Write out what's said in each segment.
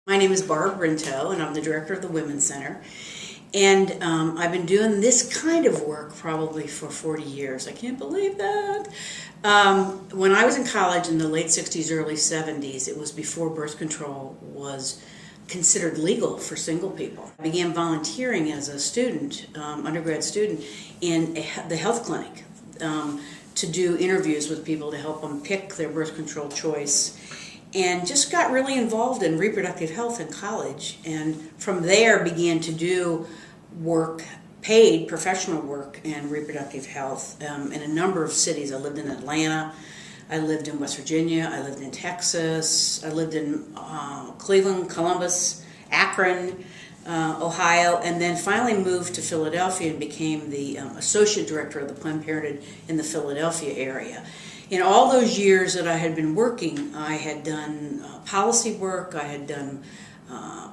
My name is Barb Rinto, and I'm the director of the Women's Center. And I've been doing this kind of work probably for 40 years. I can't believe that. When I was in college in the late 60s, early 70s, it was before birth control was considered legal for single people. I began volunteering as a student, undergrad student, in the health clinic to do interviews with people to help them pick their birth control choice. And just got really involved in reproductive health in college, and from there began to do work, paid professional work in reproductive health in a number of cities. I lived in Atlanta, I lived in West Virginia, I lived in Texas, I lived in Cleveland, Columbus, Akron, Ohio, and then finally moved to Philadelphia and became the associate director of the Planned Parenthood in the Philadelphia area. In all those years that I had been working, I had done policy work, I had done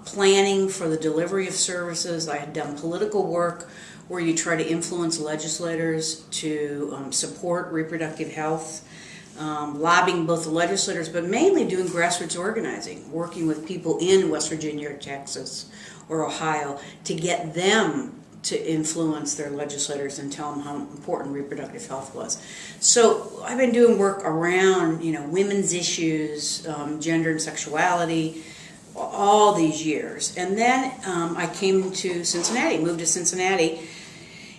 planning for the delivery of services, I had done political work where you try to influence legislators to support reproductive health, lobbying both the legislators, but mainly doing grassroots organizing, working with people in West Virginia or Texas or Ohio to get them to influence their legislators and tell them how important reproductive health was. So I've been doing work around, women's issues, gender and sexuality, all these years. And then I came to Cincinnati, moved to Cincinnati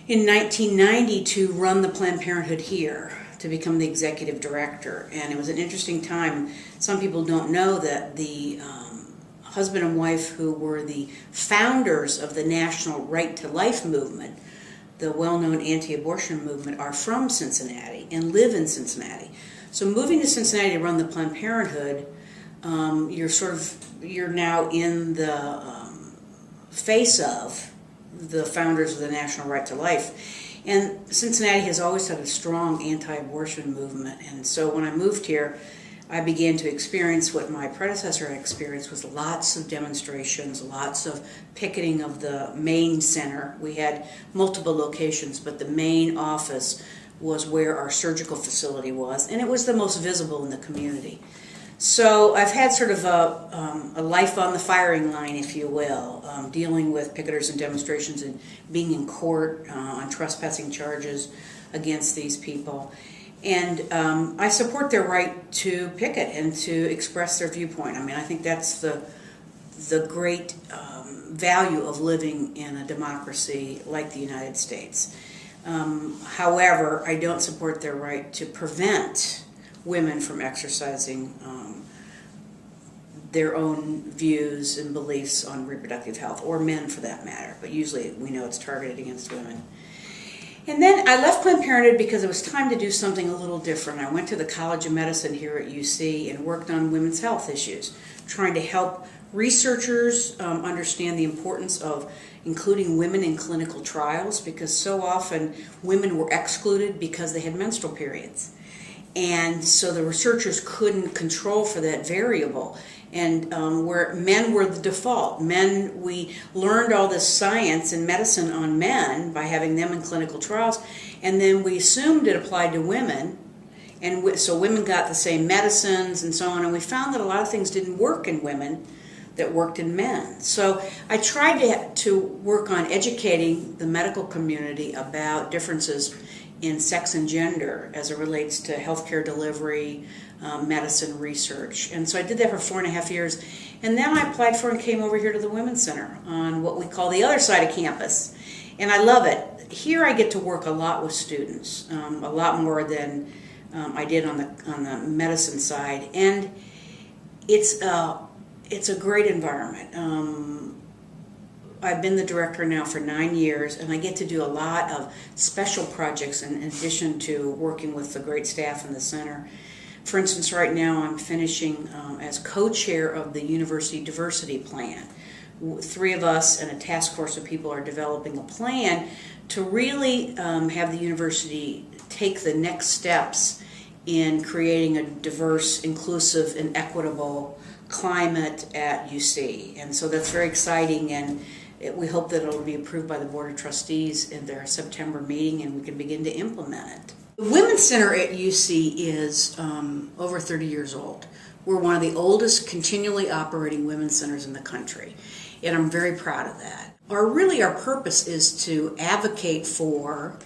in 1990 to run the Planned Parenthood here, to become the executive director. And it was an interesting time. Some people don't know that the husband and wife who were the founders of the National Right to Life movement, the well-known anti-abortion movement, are from Cincinnati and live in Cincinnati. So moving to Cincinnati to run the Planned Parenthood, you're now in the face of the founders of the National Right to Life. And Cincinnati has always had a strong anti-abortion movement. And so when I moved here, I began to experience what my predecessor had experienced, was lots of demonstrations, lots of picketing of the main center. We had multiple locations, but the main office was where our surgical facility was, and it was the most visible in the community. So I've had sort of a life on the firing line, if you will, dealing with picketers and demonstrations and being in court on trespassing charges against these people. And I support their right to picket and to express their viewpoint. I mean, I think that's the great value of living in a democracy like the United States. However, I don't support their right to prevent women from exercising their own views and beliefs on reproductive health, or men for that matter, but usually we know it's targeted against women. And then I left Planned Parenthood because it was time to do something a little different. I went to the College of Medicine here at UC and worked on women's health issues, trying to help researchers understand the importance of including women in clinical trials, because so often women were excluded because they had menstrual periods. And so the researchers couldn't control for that variable. And where men were the default. We learned all this science and medicine on men by having them in clinical trials, and then we assumed it applied to women, and so women got the same medicines and so on, and we found that a lot of things didn't work in women that worked in men. So I tried to work on educating the medical community about differences in sex and gender as it relates to healthcare delivery, medicine research. And so I did that for 4.5 years. And then I applied for and came over here to the Women's Center on what we call the other side of campus. And I love it. Here I get to work a lot with students, a lot more than I did on the medicine side. And it's a great environment. I've been the director now for 9 years, and I get to do a lot of special projects in addition to working with the great staff in the center. For instance, right now I'm finishing as co-chair of the University Diversity Plan. 3 of us and a task force of people are developing a plan to really have the university take the next steps in creating a diverse, inclusive, and equitable climate at UC. And so that's very exciting, and we hope that it'll be approved by the Board of Trustees in their September meeting, and we can begin to implement it. The Women's Center at UC is over 30 years old. We're one of the oldest continually operating women's centers in the country, and I'm very proud of that. Our purpose is to advocate for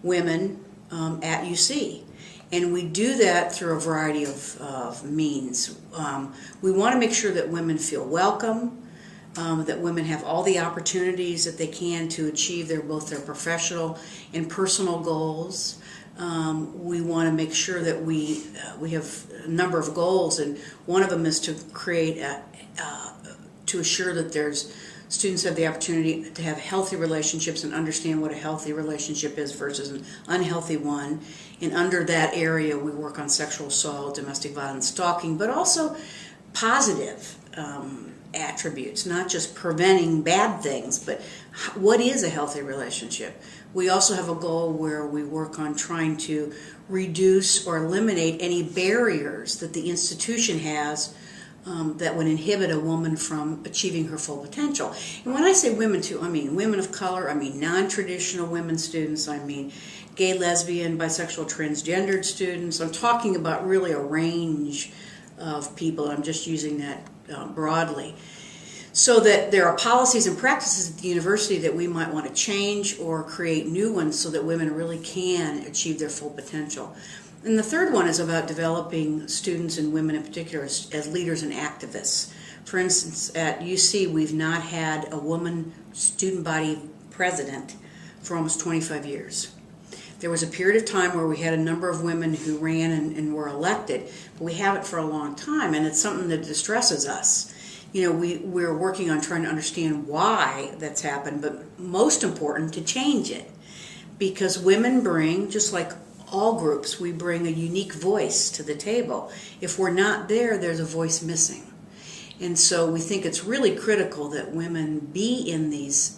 women at UC. And we do that through a variety of means. We want to make sure that women feel welcome, that women have all the opportunities that they can to achieve both their professional and personal goals. We want to make sure that we have a number of goals, and one of them is to create to assure that students have the opportunity to have healthy relationships and understand what a healthy relationship is versus an unhealthy one. And under that area, we work on sexual assault, domestic violence, stalking, but also positive attributes, not just preventing bad things, but what is a healthy relationship? We also have a goal where we work on trying to reduce or eliminate any barriers that the institution has that would inhibit a woman from achieving her full potential. And when I say women too, I mean women of color, I mean non-traditional women students, I mean gay, lesbian, bisexual, transgendered students. I'm talking about really a range of people. I'm just using that broadly. So that there are policies and practices at the university that we might want to change or create new ones so that women really can achieve their full potential. And the third one is about developing students and women in particular as leaders and activists. For instance, at UC, we've not had a woman student body president for almost 25 years. There was a period of time where we had a number of women who ran and were elected, but we haven't for a long time, and it's something that distresses us. You know, we're working on trying to understand why that's happened, but most important, to change it. Because women bring, just like all groups, we bring a unique voice to the table. If we're not there, there's a voice missing. And so we think it's really critical that women be in these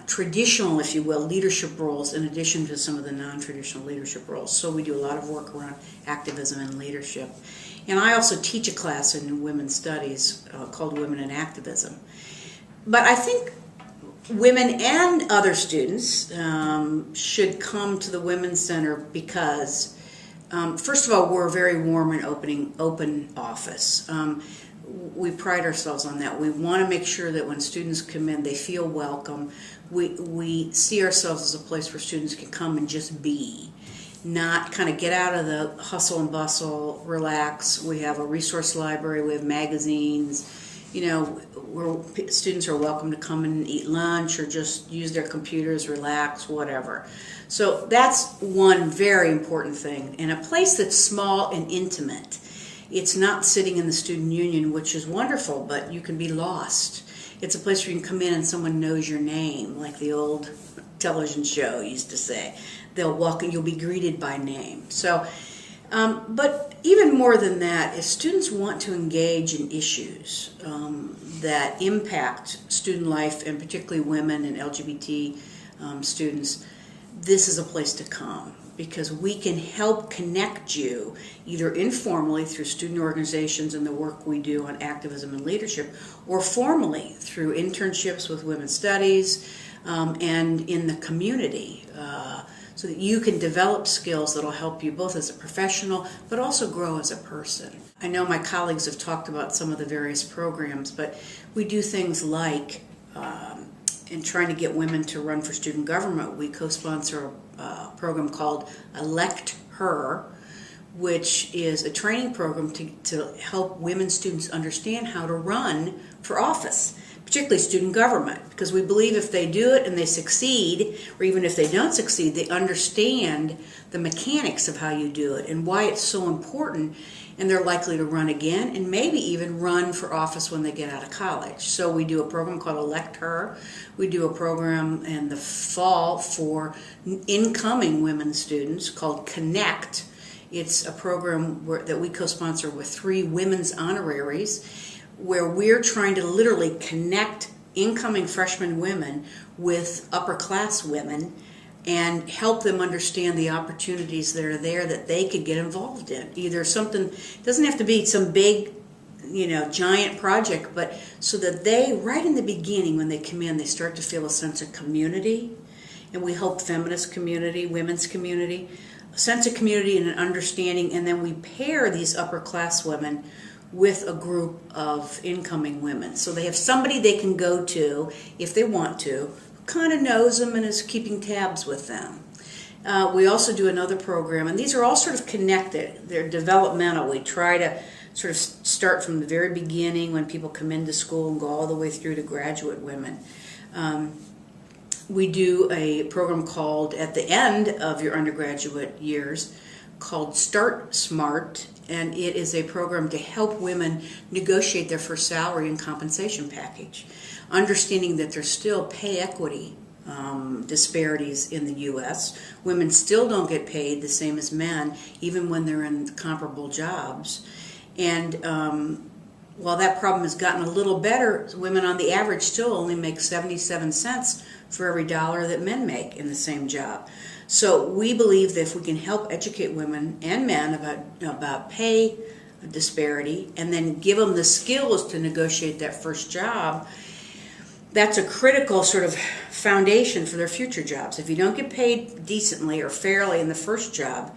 traditional, if you will, leadership roles in addition to some of the non-traditional leadership roles. So we do a lot of work around activism and leadership. And I also teach a class in women's studies called Women in Activism. But I think women and other students should come to the Women's Center because, first of all, we're a very warm and open office. We pride ourselves on that. We want to make sure that when students come in, they feel welcome. We see ourselves as a place where students can come and just be, not kind of get out of the hustle and bustle, relax. We have a resource library, we have magazines. You know, where students are welcome to come and eat lunch or just use their computers, relax, whatever. So that's one very important thing. And a place that's small and intimate. It's not sitting in the student union, which is wonderful, but you can be lost. It's a place where you can come in and someone knows your name, like the old television show used to say. They'll walk and you'll be greeted by name. So, but even more than that, if students want to engage in issues that impact student life, and particularly women and LGBT students, this is a place to come, because we can help connect you either informally through student organizations and the work we do on activism and leadership, or formally through internships with women's studies and in the community, so that you can develop skills that will help you both as a professional but also grow as a person. I know my colleagues have talked about some of the various programs, but we do things like in trying to get women to run for student government, we co-sponsor a program called Elect Her, which is a training program to help women students understand how to run for office, particularly student government, because we believe if they do it and they succeed, or even if they don't succeed, they understand the mechanics of how you do it and why it's so important, and they're likely to run again and maybe even run for office when they get out of college. So we do a program called Elect Her. We do a program in the fall for incoming women students called Connect. It's a program that we co-sponsor with 3 women's honoraries, where we're trying to literally connect incoming freshman women with upper class women and help them understand the opportunities that are there that they could get involved in. Either something, doesn't have to be some big, giant project, but so that they, right in the beginning when they come in, they start to feel a sense of community. And we hope feminist community, women's community, sense of community and an understanding, and then we pair these upper class women with a group of incoming women. So they have somebody they can go to if they want to, who kind of knows them and is keeping tabs with them. We also do another program, and these are all sort of connected. They're developmental. We try to sort of start from the very beginning when people come into school and go all the way through to graduate women. We do a program called, at the end of your undergraduate years, called Start Smart, and it is a program to help women negotiate their first salary and compensation package, understanding that there's still pay equity disparities in the U.S. Women still don't get paid the same as men, even when they're in comparable jobs. And while that problem has gotten a little better, women on the average still only make 77 cents for every dollar that men make in the same job. So we believe that if we can help educate women and men about pay disparity and then give them the skills to negotiate that first job, that's a critical sort of foundation for their future jobs. If you don't get paid decently or fairly in the first job,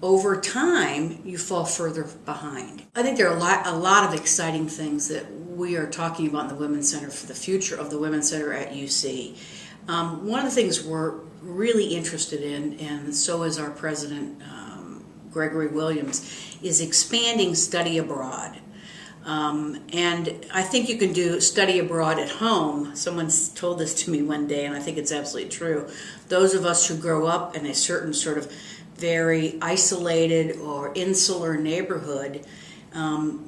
over time you fall further behind. I think there are a lot of exciting things that we are talking about in the Women's Center for the future of the Women's Center at UC. One of the things we're really interested in, and so is our president, Gregory Williams, is expanding study abroad. And I think you can do study abroad at home. Someone told this to me one day, and I think it's absolutely true. Those of us who grow up in a certain sort of very isolated or insular neighborhood,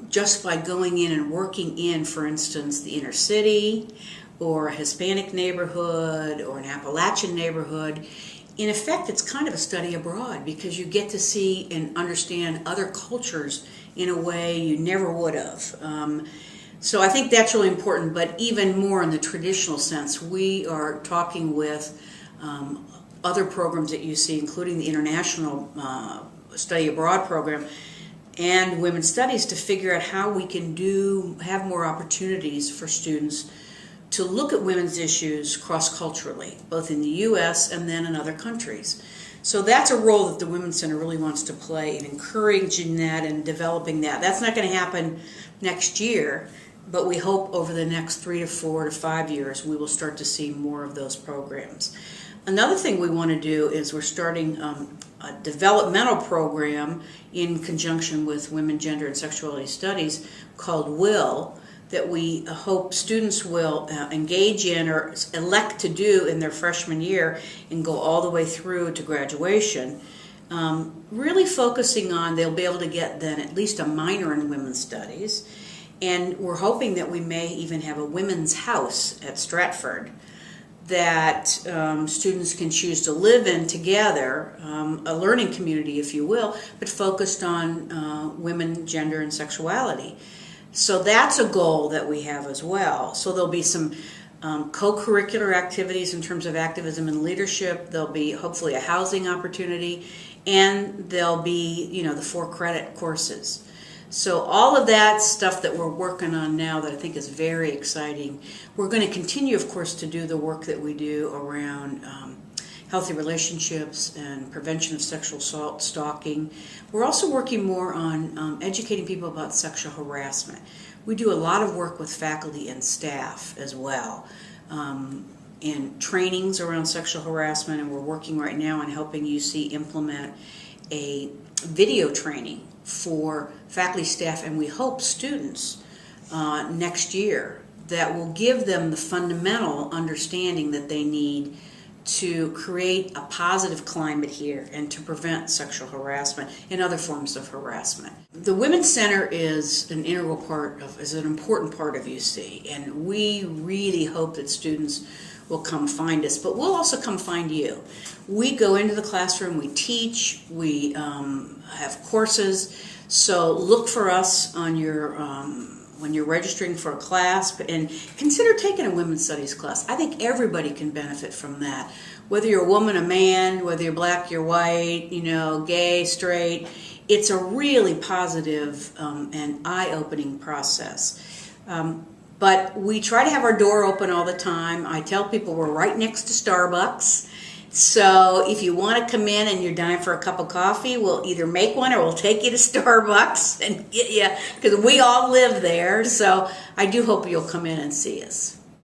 just by going in and working in, for instance, the inner city or a Hispanic neighborhood or an Appalachian neighborhood, in effect it's kind of a study abroad because you get to see and understand other cultures in a way you never would have. So I think that's really important, but even more in the traditional sense, we are talking with other programs at UC, including the International Study Abroad program and Women's Studies, to figure out how we can have more opportunities for students to look at women's issues cross-culturally, both in the U.S. and then in other countries. So that's a role that the Women's Center really wants to play in encouraging that and developing that. That's not going to happen next year, but we hope over the next 3 to 4 to 5 years we will start to see more of those programs. Another thing we want to do is we're starting a developmental program in conjunction with Women, Gender, and Sexuality Studies called WILL, that we hope students will engage in or elect to do in their freshman year and go all the way through to graduation, really focusing on they'll be able to get then at least a minor in women's studies, and we're hoping that we may even have a women's house at Stratford that students can choose to live in together, a learning community if you will, but focused on women, gender, and sexuality. So that's a goal that we have as well. So there'll be some co-curricular activities in terms of activism and leadership. There'll be hopefully a housing opportunity, and there'll be, the 4 credit courses. So all of that stuff that we're working on now that I think is very exciting. We're going to continue, of course, to do the work that we do around healthy relationships and prevention of sexual assault, stalking. We're also working more on educating people about sexual harassment. We do a lot of work with faculty and staff as well in trainings around sexual harassment, and we're working right now on helping UC implement a video training for faculty, staff, and we hope students next year that will give them the fundamental understanding that they need to create a positive climate here and to prevent sexual harassment and other forms of harassment. The Women's Center is an important part of UC, and we really hope that students will come find us, but we'll also come find you. We go into the classroom, we teach, we have courses, so look for us on your when you're registering for a class, and consider taking a women's studies class. I think everybody can benefit from that. Whether you're a woman, a man, whether you're black, you're white, gay, straight, it's a really positive and eye-opening process. But we try to have our door open all the time. I tell people we're right next to Starbucks, So if you want to come in and you're dying for a cup of coffee, we'll either make one or we'll take you to Starbucks and get you, because we all live there. So I do hope you'll come in and see us.